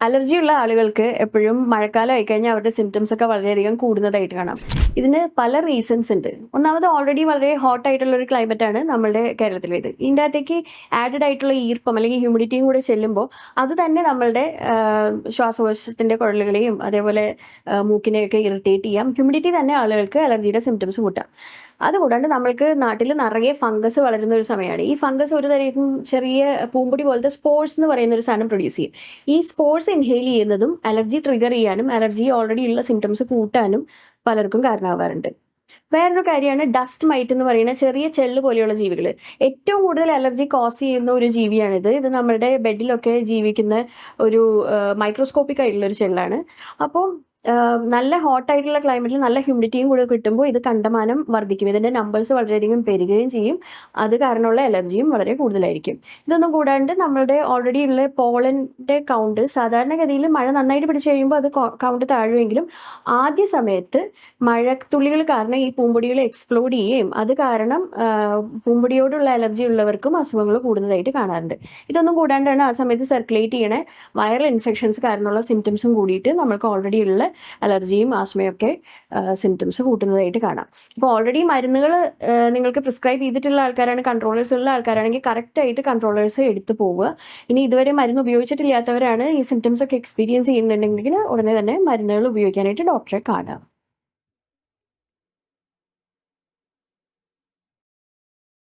അലർജിയുള്ള ആളുകൾക്ക് എപ്പോഴും മഴക്കാലം ആയിക്കഴിഞ്ഞാൽ അവരുടെ സിംറ്റംസ് ഒക്കെ വളരെയധികം കൂടുന്നതായിട്ട് കാണാം. ഇതിന് പല റീസൺസ് ഉണ്ട്. ഒന്നാമത് ഓൾറെഡി വളരെ ഹോട്ട് ആയിട്ടുള്ള ഒരു ക്ലൈമറ്റ് ആണ് നമ്മളുടെ കേരളത്തിലേത്. ഇതിൻ്റെ അകത്തേക്ക് ആഡഡ് ആയിട്ടുള്ള ഈർപ്പം അല്ലെങ്കിൽ ഹ്യൂമിഡിറ്റിയും കൂടെ ചെല്ലുമ്പോൾ അത് തന്നെ നമ്മളുടെ ശ്വാസകോശത്തിന്റെ കുഴലുകളെയും അതേപോലെ മൂക്കിനെയൊക്കെ ഇറിറ്റേറ്റ് ചെയ്യാം. ഹ്യൂമിഡിറ്റി തന്നെ ആളുകൾക്ക് അലർജിയുടെ സിംറ്റംസ് കൂട്ടാം. അതുകൂടാണ്ട് നമ്മൾക്ക് നാട്ടിൽ നിറയെ ഫംഗസ് വളരുന്ന ഒരു സമയമാണ്. ഈ ഫംഗസ് ഒരു തരം ചെറിയ പൂമ്പൊടി പോലത്തെ സ്പോർട്സ് എന്ന് പറയുന്ന ഒരു സാധനം പ്രൊഡ്യൂസ് ചെയ്യും. ഈ സ്പോർട്സ് ഇൻഹെയിൽ ചെയ്യുന്നതും അലർജി ട്രിഗർ ചെയ്യാനും അലർജി ഓൾറെഡി ഉള്ള സിംറ്റംസ് കൂട്ടാനും പലർക്കും കാരണമാവാറുണ്ട്. വേറൊരു കാര്യമാണ് ഡസ്റ്റ് മൈറ്റ് എന്ന് പറയുന്ന ചെറിയ ചെല്ല് പോലെയുള്ള ജീവികൾ. ഏറ്റവും കൂടുതൽ അലർജി കോസ് ചെയ്യുന്ന ഒരു ജീവിയാണിത്. ഇത് നമ്മുടെ ബെഡിലൊക്കെ ജീവിക്കുന്ന ഒരു മൈക്രോസ്കോപ്പിക് ആയിട്ടുള്ള ഒരു ചെല്ലാണ്. അപ്പോൾ നല്ല ഹോട്ട് ആയിട്ടുള്ള ക്ലൈമറ്റിൽ നല്ല ഹ്യൂമിഡിറ്റിയും കൂടെ കിട്ടുമ്പോൾ ഇത് കണ്ടമാനം വർദ്ധിക്കും. ഇതിന്റെ നമ്പേഴ്സ് വളരെയധികം പെരുകുകയും ചെയ്യും. അത് കാരണമുള്ള അലർജിയും വളരെ കൂടുതലായിരിക്കും. ഇതൊന്നും കൂടാണ്ട് നമ്മളുടെ ഓൾറെഡി ഉള്ള പോളന്റെ കൗണ്ട് സാധാരണഗതിയിൽ മഴ നന്നായിട്ട് പിടിച്ചു കഴിയുമ്പോൾ അത് കൗണ്ട് താഴുമെങ്കിലും ആദ്യ സമയത്ത് മഴത്തുള്ളികൾ കാരണം ഈ പൂമ്പൊടികൾ എക്സ്പ്ലോഡ് ചെയ്യുകയും അത് കാരണം പൂമ്പൊടിയോടുള്ള അലർജി ഉള്ളവർക്കും അസുഖങ്ങൾ കൂടുന്നതായിട്ട് കാണാറുണ്ട്. ഇതൊന്നും കൂടാണ്ടാണ് ആ സമയത്ത് സർക്കുലേറ്റ് ചെയ്യണ വൈറൽ ഇൻഫെക്ഷൻസ് കാരണമുള്ള സിംറ്റംസും കൂടിയിട്ട് നമ്മൾക്ക് ഓൾറെഡി ഉള്ള അലർജിയും ആസ്മയൊക്കെ സിംറ്റംസ് കൂട്ടുന്നതായിട്ട് കാണാം. ഇപ്പോൾ ഓൾറെഡി മരുന്നുകൾ നിങ്ങൾക്ക് പ്രിസ്ക്രൈബ് ചെയ്തിട്ടുള്ള ആൾക്കാരാണ്, കൺട്രോളേഴ്സ് ഉള്ള ആൾക്കാരാണെങ്കിൽ കറക്റ്റ് ആയിട്ട് കൺട്രോളേഴ്സ് എടുത്തു പോവുക. ഇനി ഇതുവരെ മരുന്ന് ഉപയോഗിച്ചിട്ടില്ലാത്തവരാണ് ഈ സിംറ്റംസ് ഒക്കെ എക്സ്പീരിയൻസ് ചെയ്യുന്നുണ്ടെങ്കിൽ ഉടനെ തന്നെ മരുന്നുകൾ ഉപയോഗിക്കാനായിട്ട് ഡോക്ടറെ കാണുക.